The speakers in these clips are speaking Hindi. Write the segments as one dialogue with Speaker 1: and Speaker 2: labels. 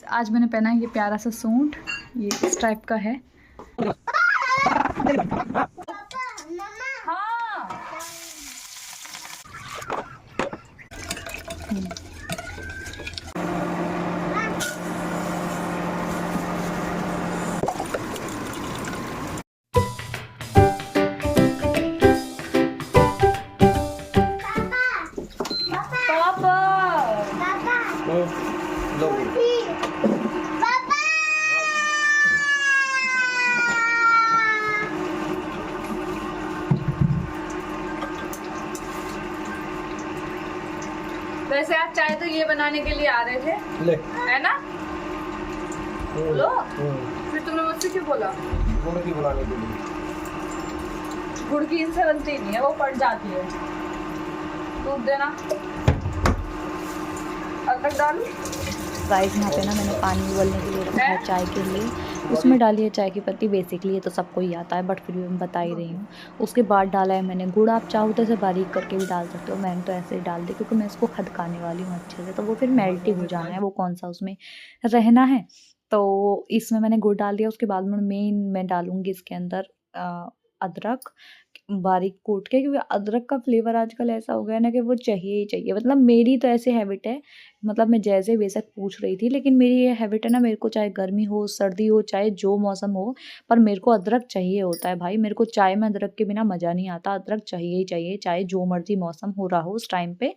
Speaker 1: आज मैंने पहना है ये प्यारा सा सूट, ये इस टाइप का है। हाँ। वैसे आप चाहे तो ये बनाने के लिए आ रहे थे, ले है ना? बोलो। फिर तुमने मुझसे क्यों बोला? गुड़ की बनाने के लिए। गुड़ की इनसे बनती नहीं है, वो पड़ जाती है। दूध देना, अदरक डालू।
Speaker 2: गाइस यहाँ पे ना मैंने पानी उबलने के लिए रखा है चाय के लिए, उसमें डाली है चाय की पत्ती। बेसिकली ये तो सबको ही आता है बट फिर भी मैं बता ही रही हूँ। उसके बाद डाला है मैंने गुड़, आप चाहो तो ऐसे बारीक करके भी डाल सकते हो, मैंने तो ऐसे ही डाल दी क्योंकि मैं इसको खदकाने वाली हूँ अच्छे से, तो वो फिर मेल्ट ही हो जाना है, वो कौन सा उसमें रहना है। तो इसमें मैंने गुड़ डाल दिया। उसके बाद में मैं डालूँगी इसके अंदर अदरक बारीक कूट के, क्योंकि अदरक का फ्लेवर आजकल ऐसा हो गया है ना कि वो चाहिए ही चाहिए। मतलब मेरी तो ऐसी हैबिट है, मतलब मैं जैसे बेशक पूछ रही थी, लेकिन मेरी ये हैबिट है ना, मेरे को चाहे गर्मी हो सर्दी हो चाहे जो मौसम हो, पर मेरे को अदरक चाहिए होता है भाई। मेरे को चाय में अदरक के बिना मज़ा नहीं आता, अदरक चाहिए ही चाहिए, चाहे जो मर्जी मौसम हो रहा हो उस टाइम पे।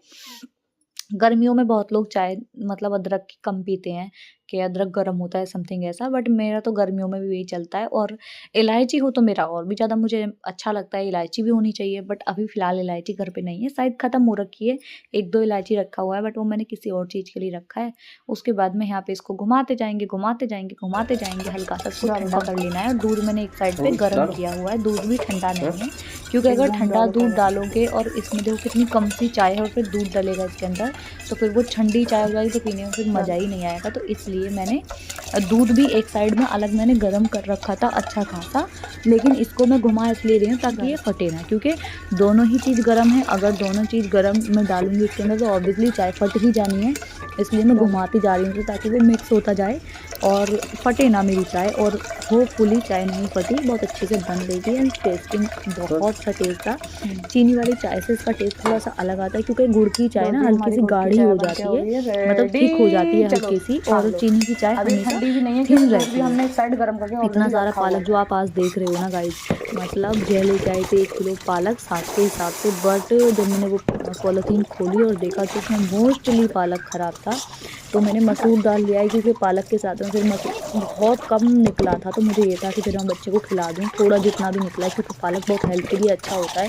Speaker 2: गर्मियों में बहुत लोग चाय मतलब अदरक की कम पीते हैं कि अदरक गर्म होता है समथिंग ऐसा, बट मेरा तो गर्मियों में भी यही चलता है। और इलायची हो तो मेरा और भी ज़्यादा मुझे अच्छा लगता है, इलायची भी होनी चाहिए, बट अभी फ़िलहाल इलायची घर पे नहीं है, शायद ख़त्म हो रखी है। 1-2 इलायची रखा हुआ है बट वो मैंने किसी और चीज़ के लिए रखा है। उसके बाद में यहाँ पे इसको घुमाते जाएँगे, घुमाते जाएँगे, घुमाते जाएँगे, हल्का सा इसको ठंडा कर लेना है। और दूध मैंने एक साइड पे गर्म किया हुआ है, दूध भी ठंडा नहीं है, क्योंकि अगर ठंडा दूध डालोगे और इसमें देखो कितनी कम सी चाय है और फिर दूध डलेगा इसके अंदर, तो फिर वो ठंडी चाय हो जाएगी तो पीने में फिर मज़ा ही नहीं आएगा। तो इसलिए मैंने दूध भी एक साइड में अलग मैंने गरम कर रखा था अच्छा खासा, लेकिन इसको मैं घुमा इसलिए रही हूँ ताकि ये फटे ना, क्योंकि दोनों ही चीज़ गरम है। अगर दोनों चीज़ गरम मैं डालूंगी इसके अंदर तो ऑब्वियसली चाय फट ही जानी है, इसलिए मैं घुमाती जा रही हूँ ताकि वो मिक्स होता जाए और फटे ना मेरी चाय। और होपफुली चाय नहीं फटी, बहुत अच्छे से बन गई थी एंड टेस्टिंग बहुत सा टेस्ट था। चीनी वाली चाय से इसका टेस्ट थोड़ा सा अलग आता है, क्योंकि गुड़ की चाय ना हल्की सी गाढ़ी हो जाती है, मतलब थिक हो जाती है हल्की सी, और चीनी की चाय हमेशा थिन रहती है। इतना सारा पालक जो आप आज देख रहे हो ना गाइस, मतलब जय लेके आए थे 1 किलो पालक 7 के हिसाब से, बट जब मैंने वो पॉलीथीन खोली और देखा तो उसमें मोस्टली पालक ख़राब था। तो मैंने मसूर दाल लिया है, क्योंकि पालक के साथ में फिर मसूर बहुत कम निकला था, तो मुझे ये था कि फिर मैं बच्चे को खिला दूँ थोड़ा जितना भी निकला है, क्योंकि पालक बहुत हेल्थ के लिए अच्छा होता है।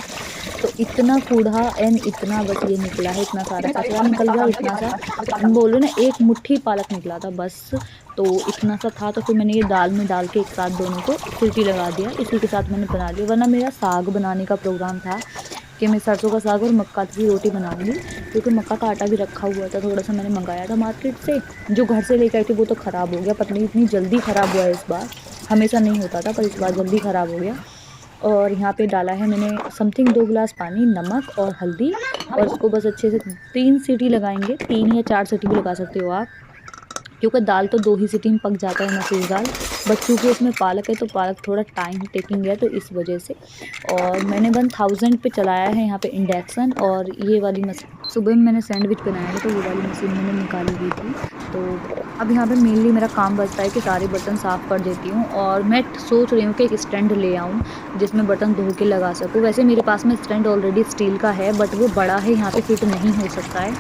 Speaker 2: तो इतना कूड़ा एंड इतना बस ये निकला है, इतना सारा कचरा निकल गया, इतना सा बोलो ना 1 मुट्ठी पालक निकला था बस। तो इतना सा था, तो फिर मैंने ये दाल में डाल के एक साथ दोनों को सीटी लगा दिया, इसी के साथ मैंने बना लिया। वरना मेरा साग बनाने का प्रोग्राम था कि मैं सरसों का साग और मक्का की रोटी बनाऊंगी, क्योंकि मक्का का आटा भी रखा हुआ था, थोड़ा सा मैंने मंगाया था मार्केट से। जो घर से लेकर आई थी वो तो ख़राब हो गया, पता नहीं इतनी जल्दी ख़राब हुआ है इस बार, हमेशा नहीं होता था पर इस बार जल्दी ख़राब हो गया। और यहाँ पे डाला है मैंने समथिंग 2 गिलास पानी, नमक और हल्दी, और इसको बस अच्छे से 3 सीटी लगाएंगे, 3 या 4 सीटी भी लगा सकते हो आप, क्योंकि दाल तो 2 ही सीटी में पक जाता है मसूर दाल, बट चूँकि इसमें पालक है तो पालक थोड़ा टाइम टेकिंग है, तो इस वजह से। और मैंने 1000 पे चलाया है यहाँ पे इंडक्शन, और ये वाली मशीन सुबह में मैंने सैंडविच बनाया था तो ये वाली मशीन मैंने निकाली हुई थी। तो अब यहाँ पे मेनली मेरा काम बचता है कि सारे बर्तन साफ़ कर देती हूँ, और मैं सोच रही हूँ कि एक स्टैंड ले आऊँ जिसमें बर्तन धो के लगा सकूँ। वैसे मेरे पास में स्टैंड ऑलरेडी स्टील का है, बट वो बड़ा है, यहाँ पे फिट नहीं हो सकता है,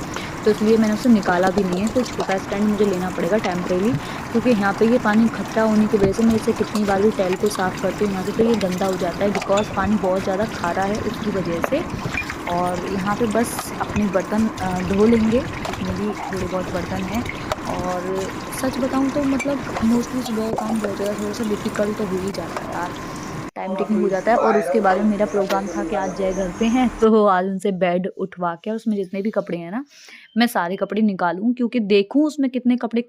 Speaker 2: तो इसलिए मैंने उसे निकाला भी नहीं है। कोई छोटा स्टैंड मुझे लेना पड़ेगा टेम्परेरी, क्योंकि यहाँ पे ये पानी इकट्ठा होने की वजह से मैं इसे कितनी बार भी टैल को साफ़ करती हूँ यहाँ से, तो ये गंदा हो जाता है, बिकॉज़ पानी बहुत ज़्यादा खारा है उसकी वजह से। और यहाँ पे बस अपने बर्तन धो लेंगे, जितने भी थोड़े बहुत बर्तन हैं। और सच बताऊँ तो मतलब मोस्टली सुबह का काम बहुत ज़्यादा थोड़ा सा डिफ़िकल्ट तो हो ही जाता है यार, टाइम टेकिंग हो जाता है। और उसके बाद में मेरा प्रोग्राम था कि आज जय घर पे हैं, तो आज उनसे बेड उठवा के उसमें जितने भी कपड़े हैं ना, मैं सारे कपड़े निकालूँ, क्योंकि देखूँ उसमें कितने कपड़े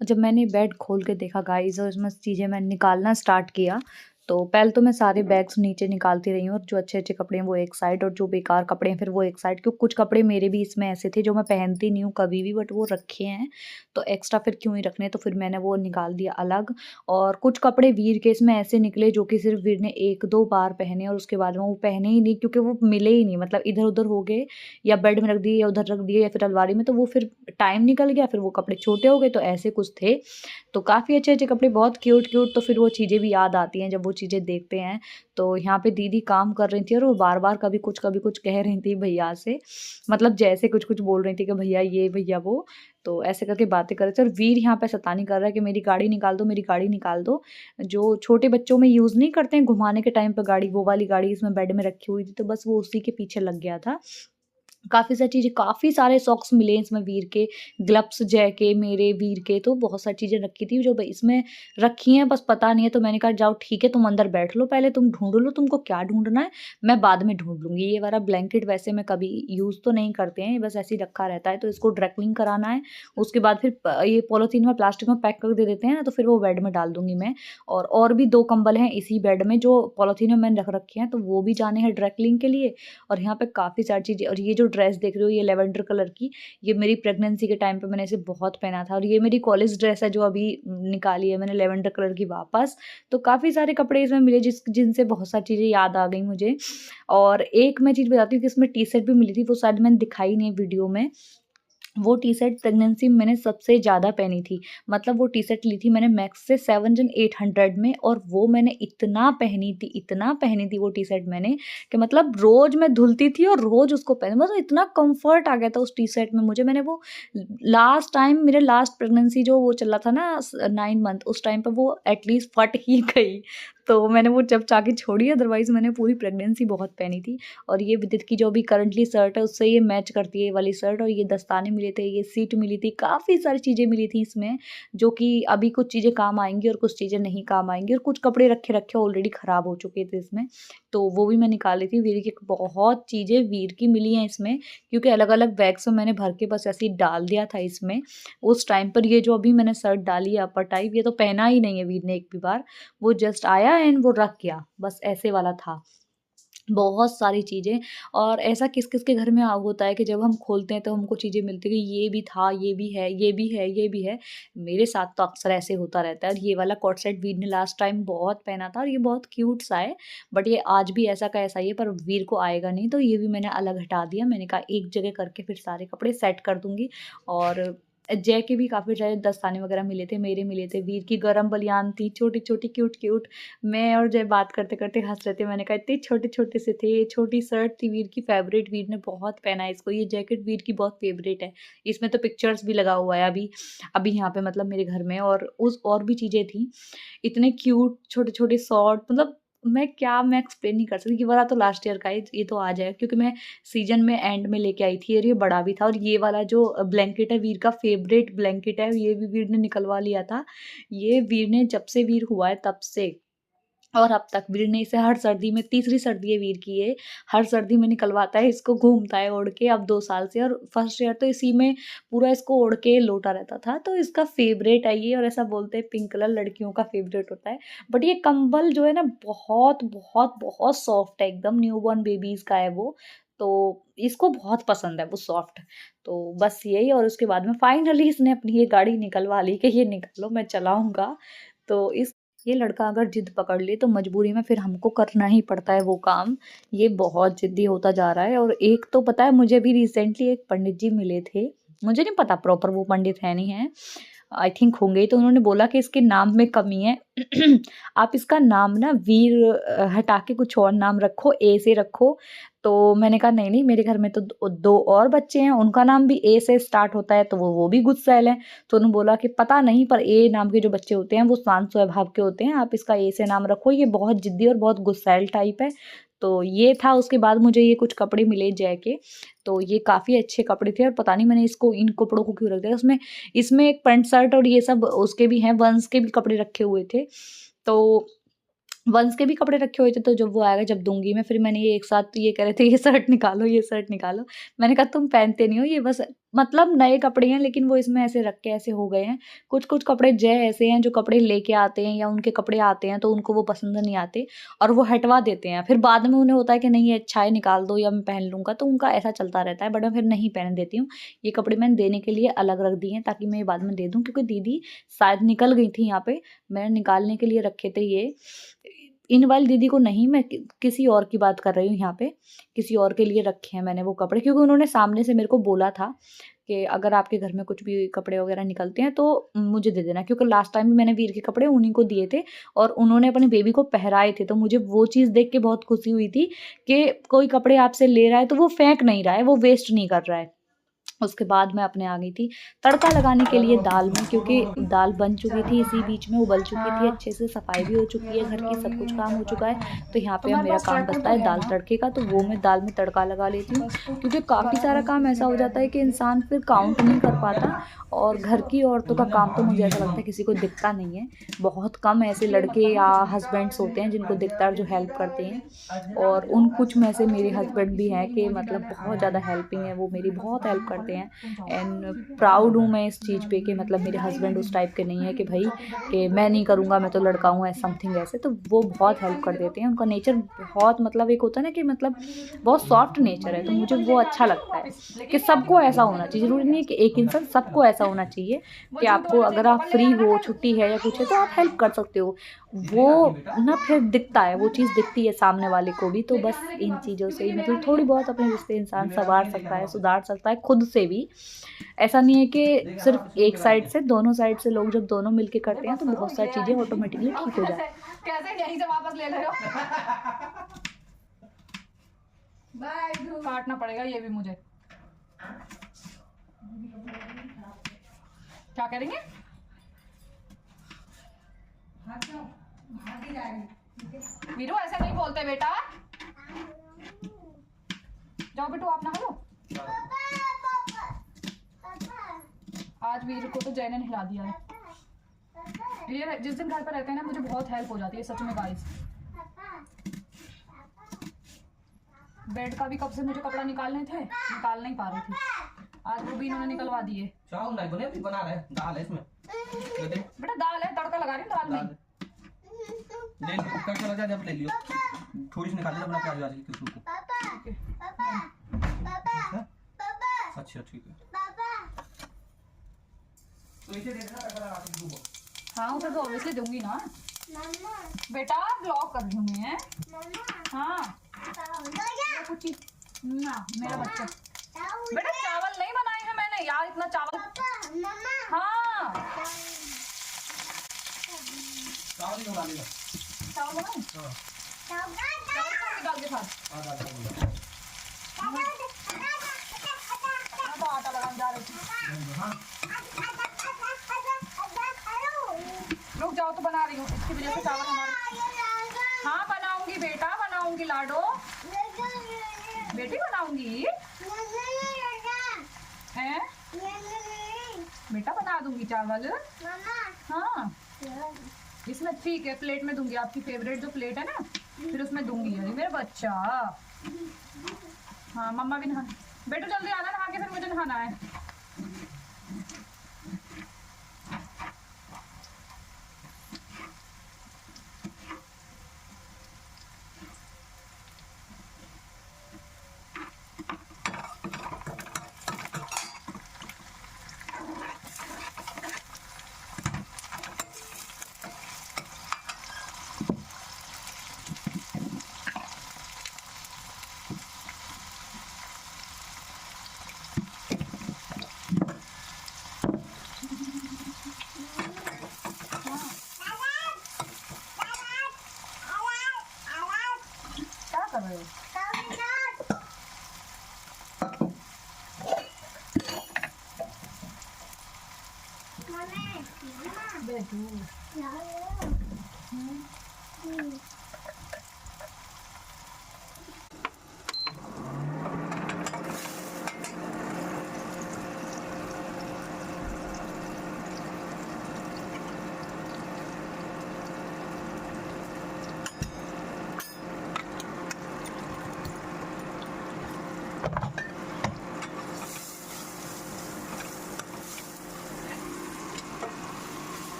Speaker 2: जब मैंने बेड खोल के देखा गाइस और उसमें चीज़ें मैंने निकालना स्टार्ट किया, तो पहले तो मैं सारे बैग्स नीचे निकालती रही हूँ और जो अच्छे-अच्छे कपड़े हैं वो एक साइड और जो बेकार कपड़े हैं फिर वो एक साइड, क्योंकि कुछ कपड़े मेरे भी इसमें ऐसे थे जो मैं पहनती नहीं हूँ कभी भी, बट वो रखे हैं, तो एक्स्ट्रा फिर क्यों ही रखने, तो फिर मैंने वो निकाल दिया अलग। और कुछ कपड़े वीर के इसमें ऐसे निकले जो कि सिर्फ़ वीर ने 1-2 बार पहने और उसके बाद में वो पहने ही नहीं, क्योंकि वो मिले ही नहीं, मतलब इधर-उधर हो गए या बेड में रख दिए या उधर रख दिए या फिर अलमारी में, तो वो फिर टाइम निकल गया, फिर वो कपड़े छोटे हो गए, तो ऐसे कुछ थे। तो काफ़ी अच्छे-अच्छे कपड़े, बहुत क्यूट-क्यूट, तो फिर वो चीज़ें भी याद आती हैं जब वो चीज़ें देखते हैं। तो यहाँ पे दीदी काम कर रही थी और वो बार-बार कभी कुछ कह रही थी भैया से, मतलब जैसे कुछ-कुछ बोल रही थी कि भैया ये, भैया वो, तो ऐसे करके बातें कर रहे थे और वीर यहाँ पे शैतानी कर रहा है कि मेरी गाड़ी निकाल दो, मेरी गाड़ी निकाल दो। जो छोटे बच्चों में यूज़ नहीं करते हैं घुमाने के टाइम पे गाड़ी, वो वाली गाड़ी इसमें बेड में रखी हुई थी, तो बस वो उसी के पीछे लग गया था। काफ़ी सारी चीज़ें, काफ़ी सारे सॉक्स मिले इसमें वीर के, ग्लव्स जय के, मेरे, वीर के, तो बहुत सारी चीज़ें रखी थी जो ब इसमें रखी हैं, बस पता नहीं है। तो मैंने कहा जाओ ठीक है, तुम अंदर बैठ लो, पहले तुम ढूँढ लो तुमको क्या ढूँढना है, मैं बाद में ढूँढ लूँगी। ये वाला ब्लैंकेट वैसे मैं कभी यूज़ तो नहीं करते हैं, ये बस ऐसे ही रखा रहता है, तो इसको ड्राई क्लीन कराना है। उसके बाद फिर ये पॉलीथीन में, प्लास्टिक में पैक कर दे देते हैं ना, तो फिर वो बेड में डाल दूँगी मैं। और भी 2 कंबल हैं इसी बेड में जो पॉलीथीन में मैंने रख रखे हैं, तो वो भी जाने हैं ड्राई क्लीन के लिए। और यहाँ पे काफ़ी सारी चीज़ें, और ये जो ड्रेस देख रहे हो ये लैवेंडर कलर की, ये मेरी प्रेगनेंसी के टाइम पे मैंने इसे बहुत पहना था, और ये मेरी कॉलेज ड्रेस है जो अभी निकाली है मैंने लैवेंडर कलर की वापस। तो काफ़ी सारे कपड़े इसमें मिले जिनसे बहुत सारी चीज़ें याद आ गई मुझे। और एक मैं चीज़ बताती हूँ कि इसमें टी-शर्ट भी मिली थी, वो शायद मैंने दिखाई नहीं वीडियो में। वो टी-शर्ट प्रेगनेंसी में मैंने सबसे ज़्यादा पहनी थी। मतलब वो टी-शर्ट ली थी मैंने मैक्स से 7800 में, और वो मैंने इतना पहनी थी वो टी-शर्ट मैंने, कि मतलब रोज़ मैं धुलती थी और रोज़ उसको मतलब इतना कम्फ़र्ट आ गया था उस टी-शर्ट में मुझे। मैंने वो लास्ट टाइम, मेरे लास्ट प्रेगनेंसी जो वो चला था ना 9 मंथ, उस टाइम पे वो एटलीस्ट फट ही गई। तो मैंने वो जब जाके छोड़ी, अदरवाइज़ मैंने पूरी प्रेगनेंसी बहुत पहनी थी। और ये विदित की जो अभी करंटली शर्ट है उससे ये मैच करती है ये वाली शर्ट, और ये दस्ताने मिले थे, ये सीट मिली थी, काफ़ी सारी चीज़ें मिली थी इसमें, जो कि अभी कुछ चीज़ें काम आएँगी और कुछ चीज़ें नहीं काम आएँगी, और कुछ कपड़े रखे ऑलरेडी ख़राब हो चुके थे इसमें, तो वो भी मैं निकाली थी। वीर की बहुत चीज़ें वीर की मिली हैं इसमें, क्योंकि अलग-अलग बैग्स में मैंने भर के बस ऐसे ही डाल दिया था इसमें उस टाइम पर। ये जो अभी मैंने शर्ट डाली है अपर टाइप, ये तो पहना ही नहीं है वीर ने एक भी बार, वो जस्ट आया एंड वो रख गया, बस ऐसे वाला था। बहुत सारी चीज़ें, और ऐसा किस-किस के घर में होता है कि जब हम खोलते हैं तो हमको चीज़ें मिलती हैं कि ये भी था, ये भी है, ये भी है, ये भी है। मेरे साथ तो अक्सर ऐसे होता रहता है। और ये वाला कॉर्ड सेट वीर ने लास्ट टाइम बहुत पहना था और ये बहुत क्यूट सा है, बट ये आज भी ऐसा का ऐसा ही है, पर वीर को आएगा नहीं, तो ये भी मैंने अलग हटा दिया। मैंने कहा एक जगह करके फिर सारे कपड़े सेट कर दूँगी। और जय के भी काफ़ी सारे दस्ताने वगैरह मिले थे, मेरे मिले थे, वीर की गरम बनियान थी, छोटी-छोटी, क्यूट-क्यूट। मैं और जय बात करते-करते हँस रहे थे। मैंने कहा इतने छोटे-छोटे से थे। ये छोटी शर्ट थी वीर की फ़ेवरेट, वीर ने बहुत पहना है इसको। ये जैकेट वीर की बहुत फ़ेवरेट है। इसमें तो पिक्चर्स भी लगा हुआ है अभी अभी यहाँ पे, मतलब मेरे घर में, और भी चीज़ें थी। इतने क्यूट छोटे-छोटे शॉर्ट, मतलब मैं एक्सप्लेन नहीं कर सकती। ये वाला तो लास्ट ईयर का है, ये तो आ जाएगा, क्योंकि मैं सीज़न में एंड में लेके आई थी और ये बड़ा भी था। और ये वाला जो ब्लैंकेट है वीर का फ़ेवरेट ब्लैंकेट है, ये भी वीर ने निकलवा लिया था। ये वीर ने जब से वीर हुआ है तब से, और अब तक वीर ने इसे हर सर्दी में, तीसरी सर्दी है वीर की ये, हर सर्दी में निकलवाता है, इसको घूमता है ओढ़ के अब 2 साल से। और फर्स्ट ईयर तो इसी में पूरा इसको ओढ़ के लोटा रहता था, तो इसका फ़ेवरेट है ये। और ऐसा बोलते हैं पिंक कलर लड़कियों का फ़ेवरेट होता है। बट ये कंबल जो है ना बहुत, बहुत, बहुत सॉफ्ट है, एकदम न्यूबॉर्न बेबीज़ का है वो, तो इसको बहुत पसंद है वो सॉफ्ट। तो बस यही, और उसके बाद में फाइनली इसने अपनी ये गाड़ी निकलवा ली कि ये निकालो मैं चलाऊँगा। तो ये लड़का अगर ज़िद पकड़ ले तो मजबूरी में फिर हमको करना ही पड़ता है वो काम। ये बहुत ज़िद्दी होता जा रहा है। और एक तो पता है, मुझे भी रिसेंटली एक पंडित जी मिले थे। मुझे नहीं पता प्रॉपर वो पंडित हैं नहीं हैं, आई थिंक होंगे ही। तो उन्होंने बोला कि इसके नाम में कमी है। आप इसका नाम ना वीर हटा के कुछ और नाम रखो, ए से रखो। तो मैंने कहा नहीं, मेरे घर में तो 2 और बच्चे हैं, उनका नाम भी ए से स्टार्ट होता है, तो वो भी गुस्सैल हैं। तो उन्होंने बोला कि पता नहीं, पर ए नाम के जो बच्चे होते हैं वो शांत स्वभाव के होते हैं, आप इसका ए से नाम रखो, ये बहुत ज़िद्दी और बहुत गुस्सैल टाइप है। तो ये था। उसके बाद मुझे ये कुछ कपड़े मिले जय के, तो ये काफ़ी अच्छे कपड़े थे, और पता नहीं मैंने इन कपड़ों को क्यों रख दिया। इसमें एक पैंट शर्ट और ये सब उसके भी हैं, वंस के भी कपड़े रखे हुए थे। तो वंस के भी कपड़े रखे हुए थे, तो जब वो आएगा जब दूँगी मैं, फिर मैंने ये एक साथ ये कह रहे थे ये शर्ट निकालो, ये शर्ट निकालो। मैंने कहा तुम पहनते नहीं हो, ये बस मतलब नए कपड़े हैं लेकिन वो इसमें ऐसे रख के ऐसे हो गए हैं। कुछ-कुछ कपड़े जय ऐसे हैं जो कपड़े लेके आते हैं या उनके कपड़े आते हैं तो उनको वो पसंद नहीं आते और वो हटवा देते हैं। फिर बाद में उन्हें होता है कि नहीं ये अच्छा है निकाल दो या मैं पहन लूँगा, तो उनका ऐसा चलता रहता है, बट मैं फिर नहीं पहन देती हूँ। ये कपड़े मैंने देने के लिए अलग रख दिए हैं ताकि मैं ये बाद में दे दूँ, क्योंकि दीदी शायद निकल गई थी यहाँ पे, मैंने निकालने के लिए रखे थे ये। इन वाली दीदी को नहीं, मैं किसी और की बात कर रही हूँ यहाँ पे, किसी और के लिए रखे हैं मैंने वो कपड़े, क्योंकि उन्होंने सामने से मेरे को बोला था कि अगर आपके घर में कुछ भी कपड़े वगैरह निकलते हैं तो मुझे दे देना, क्योंकि लास्ट टाइम भी मैंने वीर के कपड़े उन्हीं को दिए थे और उन्होंने अपनी बेबी को पहराए थे। तो मुझे वो चीज़ देख के बहुत खुशी हुई थी कि कोई कपड़े आपसे ले रहा है तो वो फेंक नहीं रहा है, वो वेस्ट नहीं कर रहा है। उसके बाद मैं अपने आ गई थी तड़का लगाने के लिए दाल में, क्योंकि दाल बन चुकी थी, इसी बीच में उबल चुकी थी अच्छे से, सफाई भी हो चुकी है घर की, सब कुछ काम हो चुका है। तो यहाँ पे अब मेरा काम बचता है दाल तड़के का, तो वो मैं दाल में तड़का लगा लेती हूँ, क्योंकि काफ़ी सारा काम ऐसा हो जाता है कि इंसान फिर काउंट नहीं कर पाता। और घर की औरतों का काम तो मुझे ऐसा लगता है किसी को दिखता नहीं है, बहुत कम ऐसे लड़के या हस्बैंड्स होते हैं जिनको दिखता है और जो हेल्प करते हैं। और उन कुछ में से मेरे हस्बैंड भी हैं कि मतलब बहुत ज़्यादा हेल्पिंग है, वो मेरी बहुत हेल्प करते हैं। एंड प्राउड हूँ मैं इस चीज़ पे कि मतलब मेरे हस्बैंड उस टाइप के नहीं है कि भाई कि मैं नहीं करूँगा, मैं तो लड़का हूँ, ऐसा समथिंग ऐसे। तो वो बहुत हेल्प कर देते हैं, उनका नेचर बहुत मतलब एक होता है ना कि मतलब बहुत सॉफ्ट नेचर है, तो मुझे वो अच्छा लगता है कि सबको ऐसा होना चाहिए। ज़रूरी नहीं है कि एक इंसान, सबको ऐसा होना चाहिए कि आपको अगर आप फ्री हो, छुट्टी है या कुछ है, तो आप हेल्प कर सकते हो। वो ना फिर दिखता है, वो चीज़ दिखती है सामने वाले को भी। तो बस इन चीज़ों से ही मतलब थोड़ी बहुत अपने रिश्ते इंसान संवार सकता है, सुधार सकता है खुद से भी। ऐसा नहीं है कि सिर्फ एक साइड से, दोनों साइड से लोग जब दोनों मिलके करते हैं तो बहुत सारी चीज़ें ऑटोमेटिकली ठीक हो जाती हैं।
Speaker 1: कैसे यहीं से वापस ले रहे हो? काटना पड़ेगा ये भी मुझे। क्या करेंगे? वीरू ऐसे नहीं बोलते बेटा। जाओ बेटू आप नहा लो। आज वीरू को तो जय ने नहला दिया है। ये जिस दिन घर पर रहते हैं ना मुझे बहुत हेल्प हो जाती है सच में गाइस। बेड का भी कब से मुझे कपड़ा निकालने थे, निकाल नहीं पा रही थी, आज वो भी इन्होंने निकलवा दिए।
Speaker 3: चावल नहीं बने, अभी बना रहे हैं, दाल है इसमें।
Speaker 1: बेटा दाल है, तड़का लगा रही हूँ दाल में।
Speaker 3: ले लो, कुकर चला जा, जब ले लियो, थोड़ी सी निकाल ले अपना प्याज वाजी के उसको। अच्छा ठीक है। तो इसे देखना तड़का लगा के दूंगा।
Speaker 1: हाँ उसे तो ऑब्वियसली दूंगी ना। बेटा ब्लॉक कर दूँ मैं। हाँ कुछ ना मेरा बच्चा। बेटा चावल नहीं बनाए हैं मैंने यार, इतना चावल। हाँ
Speaker 3: चावल ही बना लेगा।
Speaker 1: चावल बनाऊं? चावल डाल के साथ।
Speaker 3: हाँ डाल दूंगा।
Speaker 1: मैं तो आटा लगाने जा रही थी।
Speaker 3: हाँ
Speaker 1: रुक जाओ तो बना रही हूँ, इसकी वजह से चावल हमारे। हाँ बनाऊंगी बेटा, बनाऊंगी लाडो, बेटी बनाऊंगी हैं बेटा, बना दूंगी चावल। हाँ इसमें ठीक है, प्लेट में दूंगी, आपकी फेवरेट जो प्लेट है ना फिर उसमें दूंगी। अरे मेरा बच्चा। हाँ मम्मा भी नहा, बेटू जल्दी आना नहा के, फिर मुझे नहाना है। क्या कर रहे हो? बेटू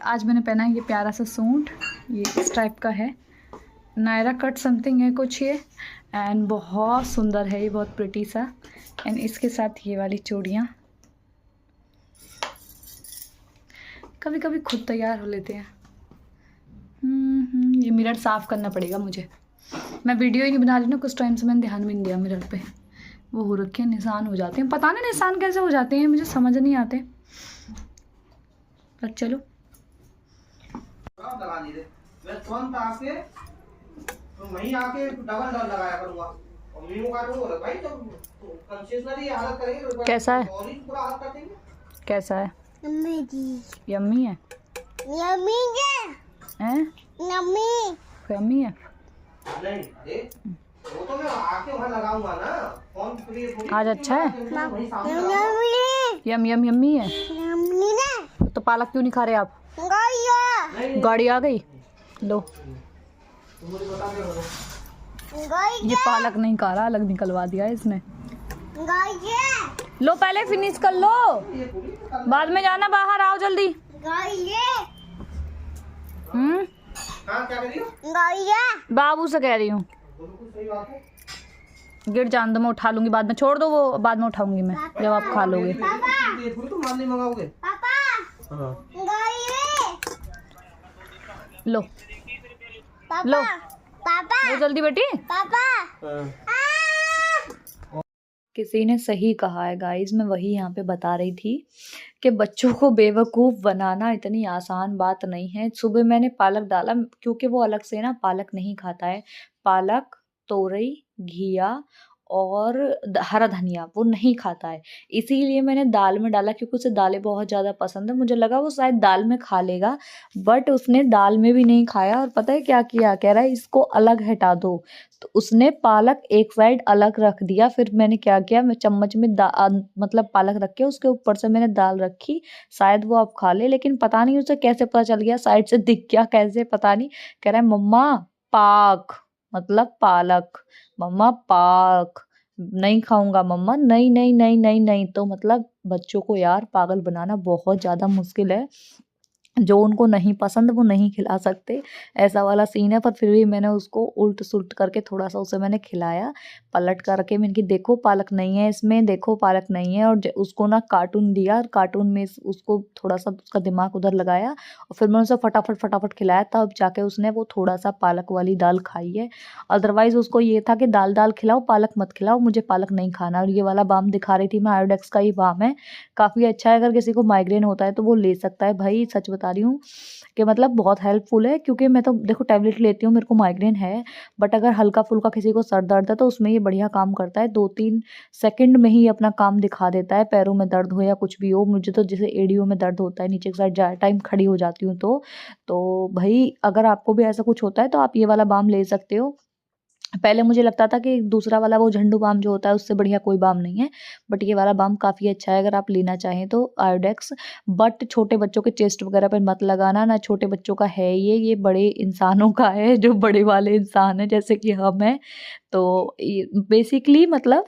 Speaker 2: आज मैंने पहना है ये प्यारा सा सूट, ये इस टाइप का है, नायरा कट समथिंग है कुछ ये, एंड बहुत सुंदर है ये, बहुत प्रिटी सा। एंड इसके साथ ये वाली चूड़ियाँ। कभी कभी खुद तैयार हो लेते हैं। ये मिरर साफ़ करना पड़ेगा मुझे, मैं वीडियो ही नहीं बना रही ना कुछ टाइम से, मैंने ध्यान भी नहीं दिया मिरर पे। वो हो रखे हैं, निशान हो जाते हैं, पता नहीं निशान कैसे हो जाते हैं, मुझे समझ नहीं आते, पर चलो।
Speaker 3: वहीं आके डबल लगाया करूंगा और मीनू का तो भाई तो कंसेशनरी हालत करेंगे।
Speaker 2: कैसा है?
Speaker 3: और ही पूरा हालत कर देंगे।
Speaker 2: कैसा है?
Speaker 4: यम्मी जी।
Speaker 2: यम्मी है?
Speaker 4: यम्मी
Speaker 2: हैं?
Speaker 4: यम्मी।
Speaker 2: यम्मी है?
Speaker 3: नहीं अरे वो तो मैं आके वहां लगाऊंगा ना, फोन पे थोड़ी।
Speaker 2: आज अच्छा है?
Speaker 4: यम्मी।
Speaker 2: यम यम यम्मी है?
Speaker 4: यम्मी ना।
Speaker 2: तो पालक क्यों नहीं खा रहे आप?
Speaker 4: गाया।
Speaker 2: गाड़ी आ गई, लो।
Speaker 3: मुझे बता के रहो।
Speaker 2: ये पालक नहीं खा रहा, अलग निकलवा दिया है इसने।
Speaker 4: गाया।
Speaker 2: लो पहले फिनिश कर लो, बाद में जाना बाहर, आओ जल्दी।
Speaker 4: गाया।
Speaker 3: हाँ क्या कर रही हो?
Speaker 4: गाया।
Speaker 2: बाबू से कह रही हूँ,
Speaker 3: बिल्कुल सही बात है।
Speaker 2: गिर जान दो, मैं उठा लूंगी बाद में, छोड़ दो वो, बाद में उठाऊंगी मैं जब आप खा लोगे।
Speaker 3: ये थोड़ी तो मान नहीं मंगाओगे।
Speaker 4: पापा।
Speaker 3: हाँ
Speaker 4: गाया।
Speaker 2: लो
Speaker 4: पापा।
Speaker 2: लो
Speaker 4: पापा।
Speaker 2: लो जल्दी बेटी।
Speaker 4: पापा।
Speaker 2: किसी ने सही कहा है गाइज, मैं वही यहाँ पे बता रही थी कि बच्चों को बेवकूफ़ बनाना इतनी आसान बात नहीं है। सुबह मैंने पालक डाला क्योंकि वो अलग से ना पालक नहीं खाता है, पालक, तोरई, घिया और हरा धनिया वो नहीं खाता है, इसीलिए मैंने दाल में डाला क्योंकि उसे दालें बहुत ज़्यादा पसंद है। मुझे लगा वो शायद दाल में खा लेगा, बट उसने दाल में भी नहीं खाया। और पता है क्या किया, कह रहा है इसको अलग हटा दो, तो उसने पालक एक साइड अलग रख दिया। फिर मैंने क्या किया, मैं चम्मच में मतलब पालक रख के उसके ऊपर से मैंने दाल रखी, शायद वो अब खा ले। लेकिन पता नहीं उसे कैसे पता चल गया, साइड से दिख गया कैसे पता नहीं, कह रहा है मम्मा पाक मतलब पालक, मम्मा पाक नहीं खाऊंगा मम्मा, नहीं नहीं नहीं नहीं नहीं। तो मतलब बच्चों को यार पागल बनाना बहुत ज़्यादा मुश्किल है, जो उनको नहीं पसंद वो नहीं खिला सकते, ऐसा वाला सीन है। पर फिर भी मैंने उसको उल्ट सुल्ट करके थोड़ा सा उसे मैंने खिलाया, पलट करके मैंने कि देखो पालक नहीं है इसमें, देखो पालक नहीं है। और उसको ना कार्टून दिया, और कार्टून में उसको थोड़ा सा उसका दिमाग उधर लगाया, और फिर मैंने उसे फटाफट खिलाया, तब जाके उसने वो थोड़ा सा पालक वाली दाल खाई है। अदरवाइज़ उसको ये था कि दाल दाल खिलाओ, पालक मत खिलाओ, मुझे पालक नहीं खाना। और ये वाला बाम दिखा रही थी मैं, आयोडेक्स का ही बाम है, काफ़ी अच्छा है, अगर किसी को माइग्रेन होता है तो वो ले सकता है भाई, सच बता रही हूँ कि मतलब बहुत हेल्पफुल है। क्योंकि मैं तो देखो टैबलेट लेती हूँ, मेरे को माइग्रेन है, बट अगर हल्का फुल्का किसी को सर दर्द है तो उसमें ये बढ़िया काम करता है, 2-3 सेकंड में ही अपना काम दिखा देता है। पैरों में दर्द हो या कुछ भी हो, मुझे तो जैसे एड़ियों में दर्द होता है नीचे की साइड, ज़्यादा टाइम खड़ी हो जाती हूँ तो भाई अगर आपको भी ऐसा कुछ होता है तो आप ये वाला बाम ले सकते हो। पहले मुझे लगता था कि दूसरा वाला वो झंडू बाम जो होता है उससे बढ़िया कोई बाम नहीं है, बट ये वाला बाम काफ़ी अच्छा है अगर आप लेना चाहें तो, आयोडेक्स। बट छोटे बच्चों के चेस्ट वगैरह पर मत लगाना ना, छोटे बच्चों का है ये बड़े इंसानों का है, जो बड़े वाले इंसान हैं जैसे कि हम हैं। तो बेसिकली मतलब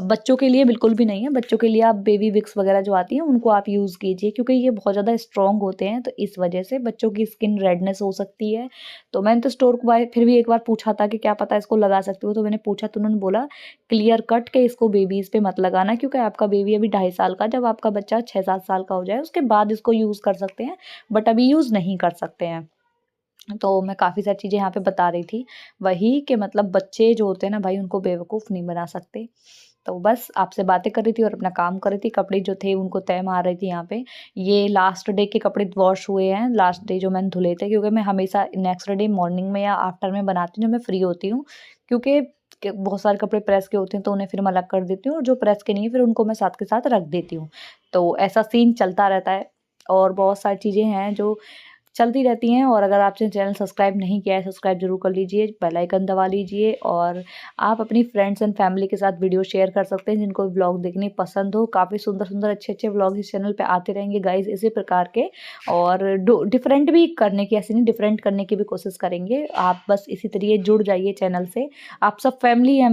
Speaker 2: बच्चों के लिए बिल्कुल भी नहीं है, बच्चों के लिए आप बेबी विक्स वगैरह जो आती हैं उनको आप यूज़ कीजिए, क्योंकि ये बहुत ज़्यादा स्ट्रॉन्ग होते हैं, तो इस वजह से बच्चों की स्किन रेडनेस हो सकती है। तो मैंने तो स्टोर को फिर भी एक बार पूछा था कि क्या पता इसको लगा सकते हो, तो मैंने पूछा तो उन्होंने बोला क्लियर कट के इसको बेबीज़ पे मत लगाना, क्योंकि आपका बेबी अभी 2.5 साल का, जब आपका बच्चा 6-7 साल का हो जाए उसके बाद इसको यूज़ कर सकते हैं, बट अभी यूज़ नहीं कर सकते हैं। तो मैं काफ़ी सारी चीज़ें यहाँ पे बता रही थी, वही कि मतलब बच्चे जो होते हैं ना भाई, उनको बेवकूफ़ नहीं बना सकते। तो बस आपसे बातें कर रही थी और अपना काम कर रही थी, कपड़े जो थे उनको तय मार रही थी यहाँ पे। ये लास्ट डे के कपड़े वॉश हुए हैं, लास्ट डे जो मैंने धुले थे, क्योंकि मैं हमेशा नेक्स्ट डे मॉर्निंग में या आफ्टर में बनाती हूँ जब मैं फ्री होती हूँ, क्योंकि बहुत सारे कपड़े प्रेस के होते हैं तो उन्हें फिर मैं अलग कर देती हूँ, और जो प्रेस के नहीं है फिर उनको मैं साथ के साथ रख देती हूँ। तो ऐसा सीन चलता रहता है, और बहुत सारी चीज़ें हैं जो चलती रहती हैं। और अगर आपने चैनल सब्सक्राइब नहीं किया है, सब्सक्राइब जरूर कर लीजिए, बेल आइकन दबा लीजिए, और आप अपनी फ्रेंड्स एंड फैमिली के साथ वीडियो शेयर कर सकते हैं जिनको व्लॉग देखने पसंद हो। काफ़ी सुंदर सुंदर अच्छे व्लॉग इस चैनल पे आते रहेंगे गाइज इसी प्रकार के, और डिफरेंट भी करने की, ऐसे नहीं डिफरेंट करने की भी कोशिश करेंगे। आप बस इसी तरीके जुड़ जाइए चैनल से, आप सब फैमिली हैं।